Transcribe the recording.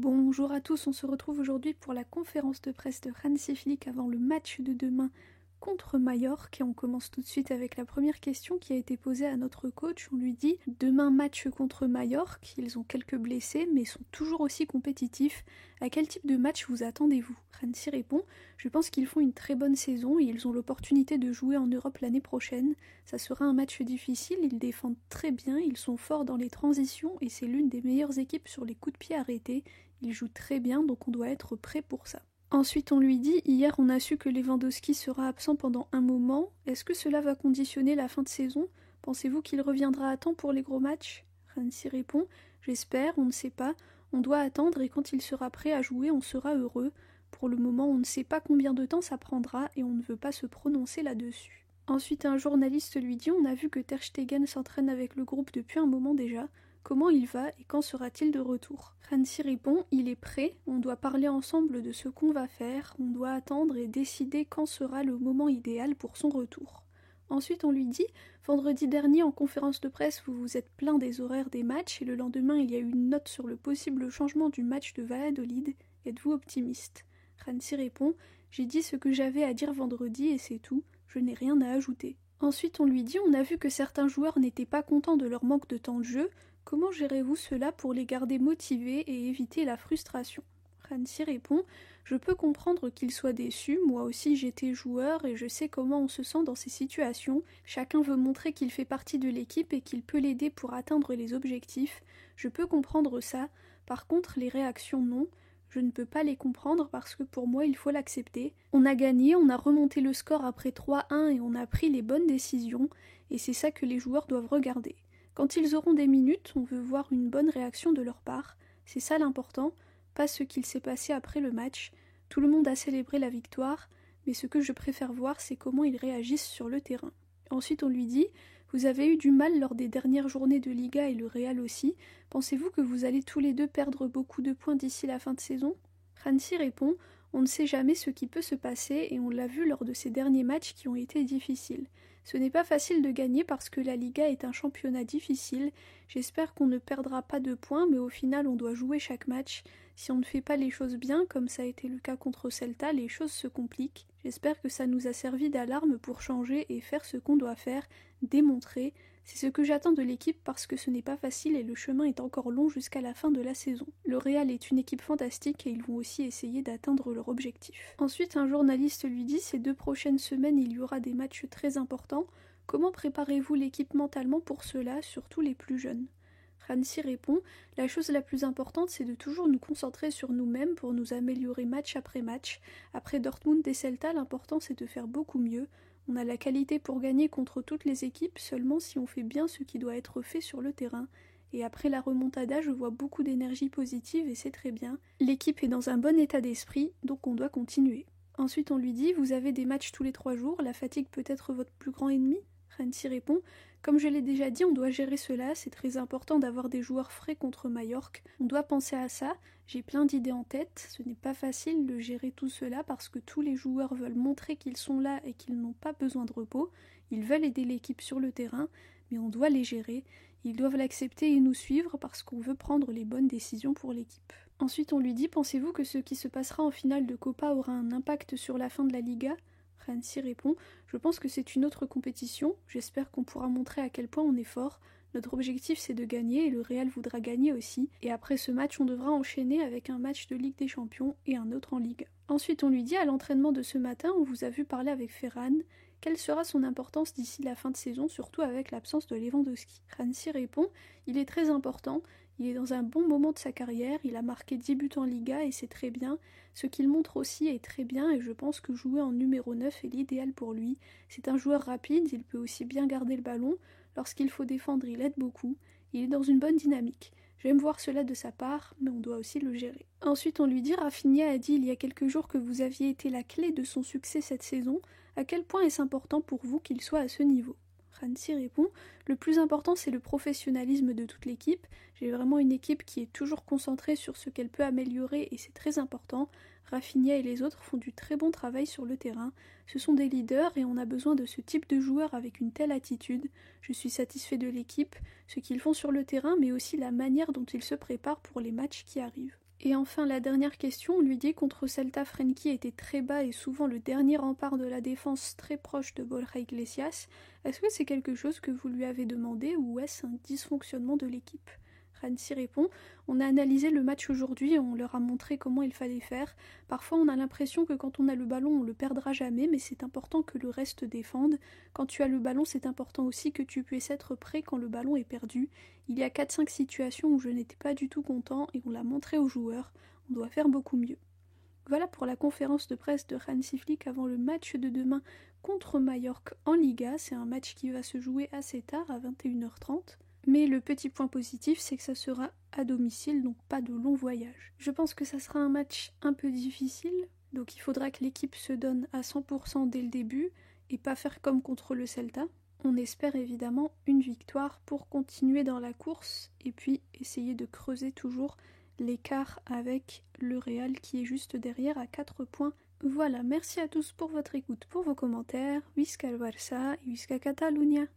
Bonjour à tous, on se retrouve aujourd'hui pour la conférence de presse de Hansi Flick avant le match de demain contre Majorque et on commence tout de suite avec la première question qui a été posée à notre coach. On lui dit demain match contre Majorque, ils ont quelques blessés mais sont toujours aussi compétitifs. À quel type de match vous attendez-vous? Hansi répond je pense qu'ils font une très bonne saison et ils ont l'opportunité de jouer en Europe l'année prochaine. Ça sera un match difficile, ils défendent très bien, ils sont forts dans les transitions et c'est l'une des meilleures équipes sur les coups de pied arrêtés. Ils jouent très bien donc on doit être prêt pour ça. Ensuite on lui dit hier on a su que Lewandowski sera absent pendant un moment. Est-ce que cela va conditionner la fin de saison? Pensez-vous qu'il reviendra à temps pour les gros matchs? Hansi répond j'espère, on ne sait pas. On doit attendre et quand il sera prêt à jouer on sera heureux. Pour le moment on ne sait pas combien de temps ça prendra et on ne veut pas se prononcer là-dessus. Ensuite un journaliste lui dit on a vu que Ter Stegen s'entraîne avec le groupe depuis un moment déjà. Comment il va et quand sera-t-il de retour? Hansi répond il est prêt, on doit parler ensemble de ce qu'on va faire, on doit attendre et décider quand sera le moment idéal pour son retour. Ensuite on lui dit vendredi dernier en conférence de presse vous vous êtes plaint des horaires des matchs et le lendemain il y a eu une note sur le possible changement du match de Valladolid. Êtes-vous optimiste? Hansi répond j'ai dit ce que j'avais à dire vendredi et c'est tout, je n'ai rien à ajouter. Ensuite on lui dit on a vu que certains joueurs n'étaient pas contents de leur manque de temps de jeu. Comment gérez-vous cela pour les garder motivés et éviter la frustration? Hansi répond je peux comprendre qu'ils soient déçus, moi aussi j'étais joueur et je sais comment on se sent dans ces situations. Chacun veut montrer qu'il fait partie de l'équipe et qu'il peut l'aider pour atteindre les objectifs. Je peux comprendre ça, par contre les réactions non. Je ne peux pas les comprendre parce que pour moi il faut l'accepter. On a gagné, on a remonté le score après 3-1 et on a pris les bonnes décisions et c'est ça que les joueurs doivent regarder. Quand ils auront des minutes, on veut voir une bonne réaction de leur part. C'est ça l'important, pas ce qu'il s'est passé après le match. Tout le monde a célébré la victoire, mais ce que je préfère voir, c'est comment ils réagissent sur le terrain. Ensuite, on lui dit « Vous avez eu du mal lors des dernières journées de Liga et le Real aussi. Pensez-vous que vous allez tous les deux perdre beaucoup de points d'ici la fin de saison ?» Hansi répond « On ne sait jamais ce qui peut se passer et on l'a vu lors de ces derniers matchs qui ont été difficiles. Ce n'est pas facile de gagner parce que la Liga est un championnat difficile. J'espère qu'on ne perdra pas de points, mais au final on doit jouer chaque match. Si on ne fait pas les choses bien, comme ça a été le cas contre Celta, les choses se compliquent. J'espère que ça nous a servi d'alarme pour changer et faire ce qu'on doit faire, démontrer. C'est ce que j'attends de l'équipe parce que ce n'est pas facile et le chemin est encore long jusqu'à la fin de la saison. Le Real est une équipe fantastique et ils vont aussi essayer d'atteindre leur objectif. » Ensuite, un journaliste lui dit « Ces 2 prochaines semaines, il y aura des matchs très importants. Comment préparez-vous l'équipe mentalement pour cela, surtout les plus jeunes ?» Hansi répond « La chose la plus importante, c'est de toujours nous concentrer sur nous-mêmes pour nous améliorer match après match. Après Dortmund et Celta, l'important c'est de faire beaucoup mieux. On a la qualité pour gagner contre toutes les équipes seulement si on fait bien ce qui doit être fait sur le terrain. Et après la remontada, je vois beaucoup d'énergie positive et c'est très bien. L'équipe est dans un bon état d'esprit, donc on doit continuer. » Ensuite on lui dit « Vous avez des matchs tous les 3 jours, la fatigue peut être votre plus grand ennemi ?» Hansi répond « Comme je l'ai déjà dit, on doit gérer cela, c'est très important d'avoir des joueurs frais contre Majorque. On doit penser à ça, j'ai plein d'idées en tête, ce n'est pas facile de gérer tout cela parce que tous les joueurs veulent montrer qu'ils sont là et qu'ils n'ont pas besoin de repos. Ils veulent aider l'équipe sur le terrain, mais on doit les gérer. Ils doivent l'accepter et nous suivre parce qu'on veut prendre les bonnes décisions pour l'équipe. » Ensuite on lui dit « Pensez-vous que ce qui se passera en finale de Copa aura un impact sur la fin de la Liga ?» Hansi répond « Je pense que c'est une autre compétition, j'espère qu'on pourra montrer à quel point on est fort. Notre objectif c'est de gagner et le Real voudra gagner aussi. Et après ce match on devra enchaîner avec un match de Ligue des Champions et un autre en Ligue. » Ensuite on lui dit « À l'entraînement de ce matin, on vous a vu parler avec Ferran. Quelle sera son importance d'ici la fin de saison, surtout avec l'absence de Lewandowski ?» Hansi répond « Il est très important. Il est dans un bon moment de sa carrière, il a marqué 10 buts en Liga et c'est très bien. Ce qu'il montre aussi est très bien et je pense que jouer en numéro 9 est l'idéal pour lui. C'est un joueur rapide, il peut aussi bien garder le ballon. Lorsqu'il faut défendre, il aide beaucoup. Il est dans une bonne dynamique. J'aime voir cela de sa part, mais on doit aussi le gérer. » Ensuite on lui dit « Rafinha a dit il y a quelques jours que vous aviez été la clé de son succès cette saison. À quel point est-ce important pour vous qu'il soit à ce niveau ?» Hansi répond « Le plus important c'est le professionnalisme de toute l'équipe. J'ai vraiment une équipe qui est toujours concentrée sur ce qu'elle peut améliorer et c'est très important. Rafinha et les autres font du très bon travail sur le terrain. Ce sont des leaders et on a besoin de ce type de joueurs avec une telle attitude. Je suis satisfait de l'équipe, ce qu'ils font sur le terrain mais aussi la manière dont ils se préparent pour les matchs qui arrivent. » Et enfin, la dernière question, on lui dit contre Celta, Frenkie était très bas et souvent le dernier rempart de la défense très proche de Borja Iglesias. Est-ce que c'est quelque chose que vous lui avez demandé ou est-ce un dysfonctionnement de l'équipe ? Rancy répond « On a analysé le match aujourd'hui et on leur a montré comment il fallait faire. Parfois on a l'impression que quand on a le ballon on le perdra jamais, mais c'est important que le reste défende. Quand tu as le ballon c'est important aussi que tu puisses être prêt quand le ballon est perdu. Il y a 4-5 situations où je n'étais pas du tout content et on l'a montré aux joueurs. On doit faire beaucoup mieux. » Voilà pour la conférence de presse de Hansi Flick avant le match de demain contre Majorque en Liga. C'est un match qui va se jouer assez tard, à 21h30. Mais le petit point positif, c'est que ça sera à domicile, donc pas de long voyage. Je pense que ça sera un match un peu difficile, donc il faudra que l'équipe se donne à 100% dès le début et pas faire comme contre le Celta. On espère évidemment une victoire pour continuer dans la course et puis essayer de creuser toujours l'écart avec le Real qui est juste derrière à 4 points. Voilà, merci à tous pour votre écoute, pour vos commentaires. Visca el Barça et Visca Catalunya.